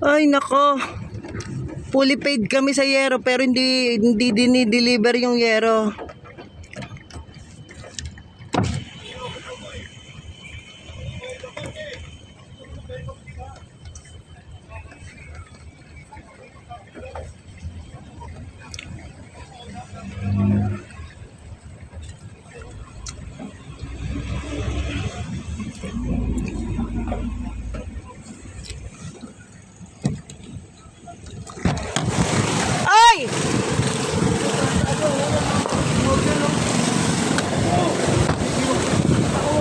Ay, nako. Fully paid kami sa yero pero hindi dinideliver yung yero. Ay!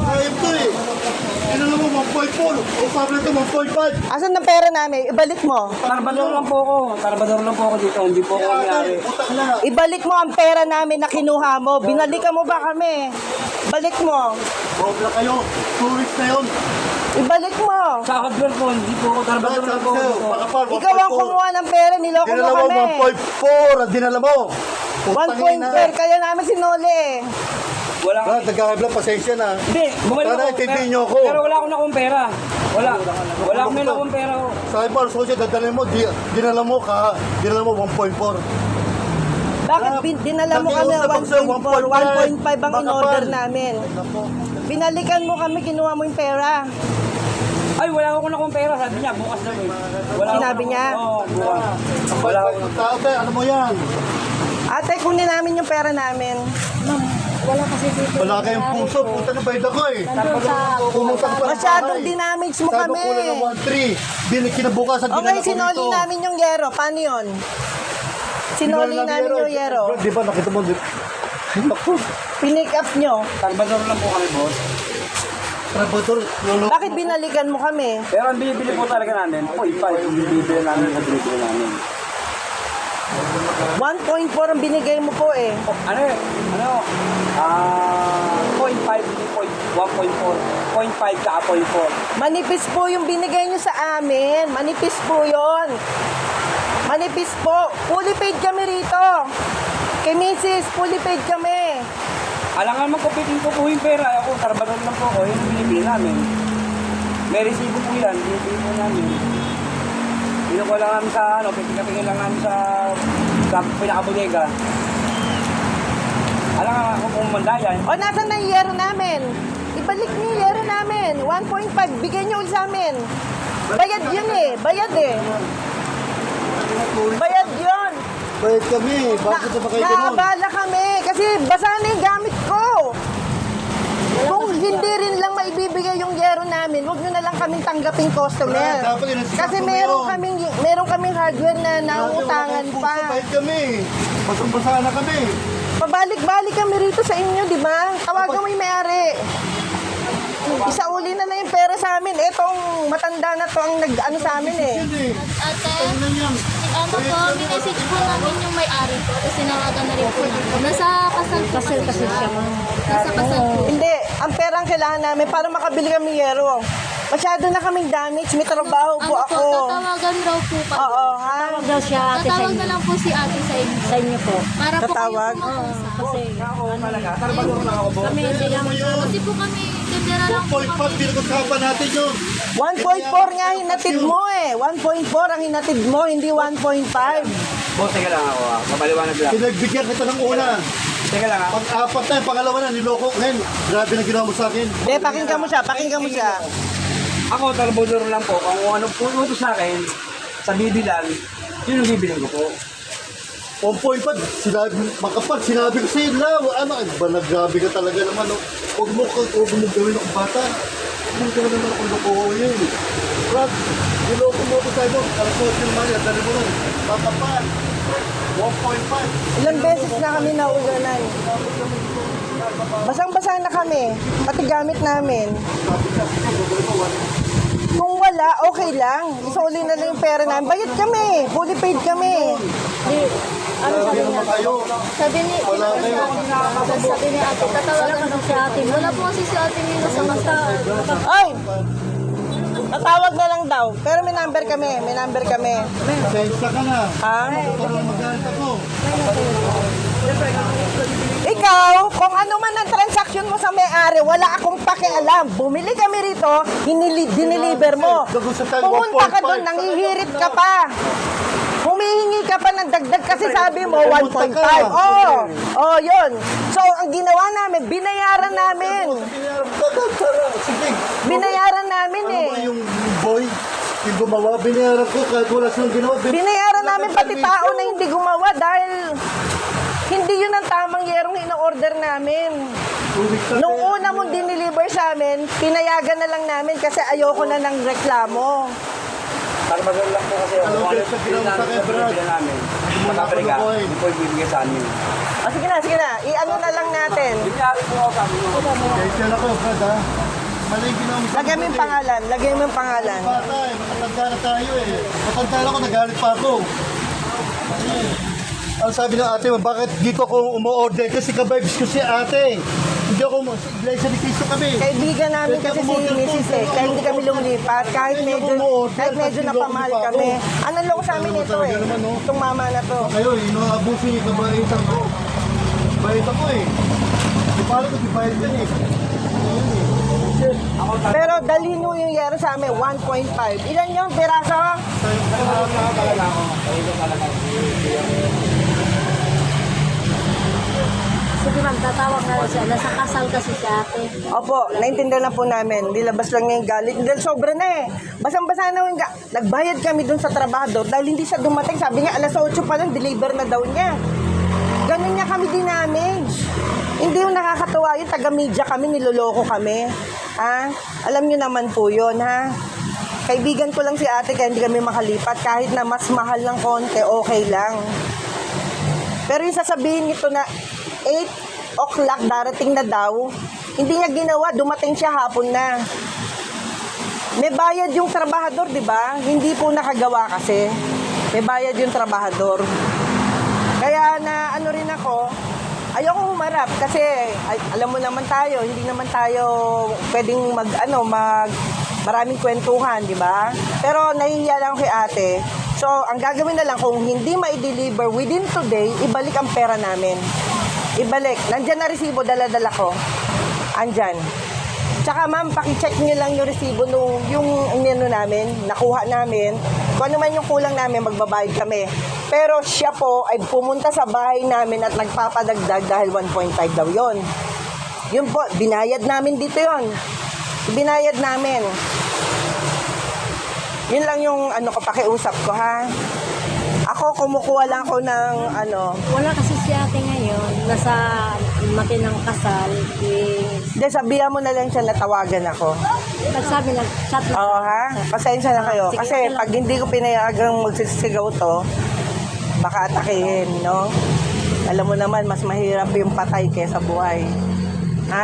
Ayun to eh. Ano naman, 1.4. Usapan na ito, 1.5. Asan ang pera namin? Ibalik mo. Tarbador lang po ako. Tarbador lang po ako dito. Hindi po ako nangyari. Utang na. Ibalik mo ang pera namin na kinuha mo. Binalikan mo ba kami? Balik mo. Huwag na kayo. 2 weeks na yun. Ibalik mo. Sa hardware po, hindi po ako. Tarbador lang po ako dito. Pakapal, Ikaw ang kumuha ng pera. Niloko mo Dinala mo, kami. 1.4. Ang dinala mo. 1.4. Kaya namin sinuli. Wala Brad, nagkakabla, pasensya na. Hindi, bumalik Sana ako. intindihin niyo ako. Pero wala akong nakong pera. Wala. Wala akong nakong pera. Sa iba, social, dadalhin mo, dinala mo ka, dinala mo 1.4. Bakit dinala mo kami Nakiusap ako sa'yo, 1.4? 1.5 ang Makapal. in-order namin. Binalikan mo kami, kinuha mo yung pera. Ay, wala akong nakong pera. Sabi niya, bukas daw eh. Wala Sinabi akong niya? Oo, bukas. Wala akong Tao, te, ano mo yan? Ate, kunin namin yung pera namin. Wala kasi dito. Wala kayong puso, puta na bayad ako eh. Pumutang pa ng Masyadong bahay. dinamage mo Sabi kami. ko kulang ng 1.3. Kinabukasan, Okay, dinala ko sinoli dito. namin yung yero. Paano yun? Sinoli Dinala namin yung yero. Bro, di ba nakita mo? Naku, Pinick up nyo. tarbador lang po kami, boss. Trabador, lolo. Bakit binalikan mo kami? Pero ang binibili po talaga namin, 0.5 yung binibili namin sa binibili namin. 1.4 ang binigay mo po eh. Ano eh? Ano? 0.5, hindi 1.4. 0.5 ka 0.4. Manipis po yung binigay nyo sa amin. Manipis po yon. Manipis po. Fully paid kami rito. Kay Mrs. fully paid kami. Alangan magkupitin ko po yung pera. Ako, tarbador lang po ako. Yun ang binibili namin. May resibo po yan. Binibili po namin. Pinuko lang namin sa, pipikapingin lang namin sa pinakabodega. Alangan ako kung mandayan. O, nasan na yung yero namin? Ibalik niyo yung yero namin. 1.5. Bigyan niyo ulit sa amin. Bayad yun eh. Bayad eh. Bayad yun. Bayad kami, bakit na ba kayo ganun? Naabala kami kasi basa na yung gamit ko. Kung hindi rin lang maibibigay yung yero namin, huwag nyo na lang kaming tanggaping customer. Dapat yun, Kasi sakto meron kaming hardware na nauutangan Puso, pa. bayad kami. Basang-basa na kami. Pabalik-balik kami rito sa inyo, di ba? Tawagan mo yung may-ari. Isauli na lang yung pera sa amin. Etong matanda na to ang nag-ano sa amin eh. Yun eh. Ate, Ano yan? ano po, minessage po namin yung may-ari po. Tapos sinawagan na rin po namin. Nasa kasal po. Kasal siya. Nasa kasal po. Hindi, ang pera ang kailangan namin para makabili kami yero. Masyado na kaming damage, may trabaho po Ano ako. po, tatawagan raw po pa. Oo, ha? Tawag daw siya ate sa Tatawag inyo. na lang po si ate sa inyo. Sa inyo po. Para po Tatawag? kayo po Kasi Ako talaga, tarbador lang ako, boss. kami hindi lang Kasi po kami, tindera lang po 1.5, kami. pinag-usapan natin yun. 1.4 nga hinatid mo eh. 1.4 ang hinatid mo, hindi 1.5. Boss, teka lang ako Mapaliwanag lang. Pinagbigyan kita ng una. Teka lang Pag-apat na, pangalawa na, niloko ko ngayon. Grabe na ginawa mo sa akin. Hindi, pakinggan mo siya, pakinggan mo siya. Ako, tarbador lang po. Kung ano po ito sa akin, sa bibilan, yun ang bibilan ko po. 1.5, sinabi, makapal, sinabi ko sa'yo, ano, ba, naggrabe ka talaga naman, no? Huwag mo gawin ng bata. Huwag mo naman akong lokohin. Brad, niloko mo ko sa'yo, alam ko, sinumali, at dali mo nun, makapal. 1.5. Ilang beses na kami nauulanan. Basang-basa na kami, pati gamit namin. Kung wala, okay lang. Isuli na lang yung pera namin. Bayad kami, fully paid kami. ano sabi niya? Kayo, Sabi ni, wala kayo. sabi ni ate, tatawagan daw si ate. Wala po kasi si ate Nino sa mata. Ay! Natawag na lang daw. Pero may number kami, may number kami. Sensya ka na. Ha? Parang magalit ako. Ikaw, kung ano man ang transaksyon mo sa may-ari, wala akong pakialam. Bumili kami rito, diniliver mo. Nag-usap tayo, Pumunta ka 1.5. doon, nangihirit ka pa. Humihingi ka pa ng dagdag kasi sabi mo 1.5. Pumunta ka. Oh, yun. So, ang ginawa namin, binayaran namin. Sige. Binayaran namin Ano eh. ba yung boy? Yung gumawa, binayaran ko kahit wala silang ginawa. Binayaran namin pati tao na hindi gumawa dahil hindi yun ang tamang yerong ino-order namin. Nung una mong diniliver sa amin, pinayagan na lang namin kasi ayoko na ng reklamo. Para maganda lang po kasi Alam ko, sa ginawa sa kay Brad. namin. Magkabalik ka, Ano hindi po ibibigay sa amin. Sige na. I-ano na lang natin. Binyari po ako sabi mo. Kahit yan ako, Brad, ha? Mali yung ginawa mo sa Lagyan mo yung pangalan. Lagyan mo yung pangalan. bata eh. Matanda na tayo eh. Matanda na ako, nagalit pa ako. Ang sabi ng ate mo, bakit dito ako umu-order? Kasi ka-vibes ko si ate. Hindi ako, Iglesia ni Cristo kami. Kaibigan namin kasi si Mrs. eh. Kaya hindi kami lumipat. Kahit medyo napamahal kami. Ano lang sa amin ito eh. Itong mama na to. Kayo, inaabuso niyo kabaitan ko. Kabaitan ko eh. Di paano ko dibayad yan eh. Pero dalhin nyo yung yero sa amin, 1.5. Ilan yung piraso? Sige ma'am, tatawag na lang siya. Nasa kasal kasi si ate. Opo, naintindihan na po namin. Dilabas lang niya yung galit. Dahil sobra na eh. Basang-basa na yung nagbayad kami dun sa trabahador dahil hindi siya dumating. Sabi niya, alas 8 pa lang, deliver na daw niya. Ganun niya kami dinamage. Hindi yung nakakatawa yun. Taga-media kami, niloloko kami. Ha? Alam niyo naman po yun, ha? Kaibigan ko lang si ate kaya hindi kami makalipat. Kahit na mas mahal ng konti, okay lang. Pero yung sasabihin nito na 8 o'clock darating na daw, hindi niya ginawa, dumating siya hapon na. May bayad yung trabahador, di ba? Hindi po nakagawa kasi. May bayad yung trabahador. Kaya na ano rin ako, ayoko humarap kasi alam mo naman tayo, hindi naman tayo pwedeng maraming kwentuhan, di ba? Pero nahihiya lang ako kay ate. So, ang gagawin na lang, kung hindi ma-deliver within today, ibalik ang pera namin. Ibalik. Nandyan na resibo, dala-dala ko. Andyan. Tsaka ma'am, pakicheck nyo lang yung resibo nung yung namin, nakuha namin. Kung ano man yung kulang namin, magbabayad kami. Pero siya po ay pumunta sa bahay namin at nagpapadagdag dahil 1.5 daw yon. Yun po, binayad namin dito yon. Binayad namin. Yun lang yung pakiusap ko, ha? Ako, kumukuha lang ako ng Wala kasi si ate ngayon. Nasa makinang kasal. Hindi, sabihan mo na lang siya na tawagan ako. Nagsabi, nag-chat na. Oo, ha? Pasensya na kayo. Sige, Kasi okay lang. pag hindi ko pinayagang magsisigaw to, baka atakihin, no? Alam mo naman, mas mahirap yung patay kaysa buhay.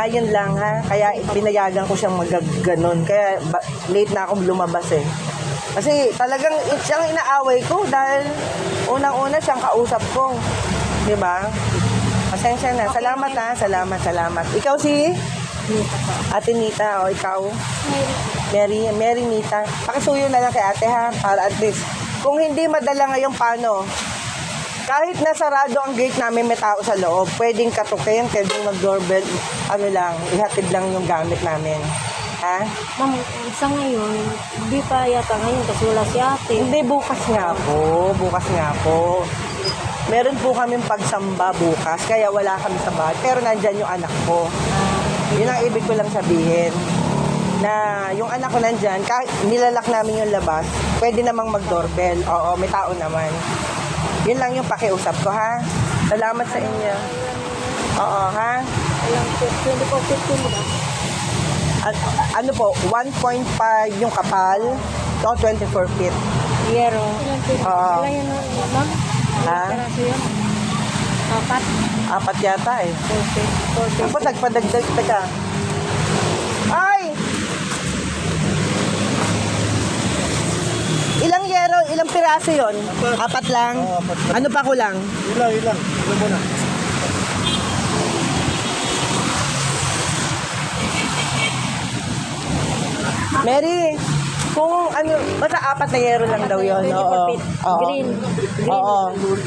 Yun lang, ha? Kaya pinayagan ko siyang magaganon. Kaya late na akong lumabas, eh. Kasi talagang siyang inaaway ko dahil unang-una siyang kausap ko. Di ba? Pasensya na. Salamat, ha? Salamat. Ikaw si? Ate Nita, o ikaw? Mary Nita. Pakisuyo na lang kay ate, ha? Para at least, kung hindi madala ngayon, paano? Kahit nasarado ang gate namin, may tao sa loob, pwedeng katukin, pwedeng mag-doorbell, ihatid lang yung gamit namin. Ha? Ma'am, sa ngayon, hindi pa yata ngayon kasi wala si ate. Hindi, bukas nga po. Meron po kaming pagsamba bukas, kaya wala kami sa bahay. Pero nandyan yung anak ko. Yun ang ibig ko lang sabihin. Na yung anak ko nandyan, kahit nilalak namin yung labas, pwede namang mag-doorbell. Oo, may tao naman. Yun lang yung pakiusap ko, ha? Salamat sa inyo. Oo, ha? Alam ko, 24-15 ba? Ano po, 1.5 yung kapal, ito 24 feet. Yero. Oo. Wala yun, ma'am? Ha? Peraso yun. Apat. 4 yata eh. 40. Tapos nagpadagdag ka. Ay! Ilang yero, ilang piraso yon? 4 lang? Oo, 4 lang. Ano pa kulang? Ilang. Ano mo na? Mary, kung basta 4 na yero lang daw yun. 24 Oo. feet. Oo. Green. Oo.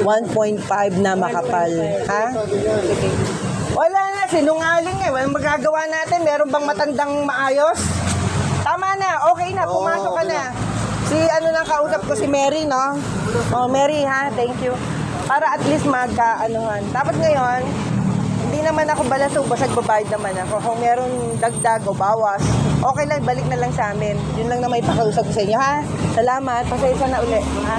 1.5 na makapal. Ha? Okay. Wala na, sinungaling eh. Walang magagawa natin. Meron bang matandang maayos? Tama na, okay na, Oo, pumasok ka okay na. Si ano lang kausap ko, si Mary, no? Oh, Mary ha, thank you. Para at least magka-anuhan. Dapat ngayon, hindi naman ako balasubo, nagbabayad naman ako. Kung meron dagdag o bawas, okay lang, balik na lang sa amin. Yun lang na may pakiusap ko sa inyo, ha? Salamat, pasensya na uli, ha?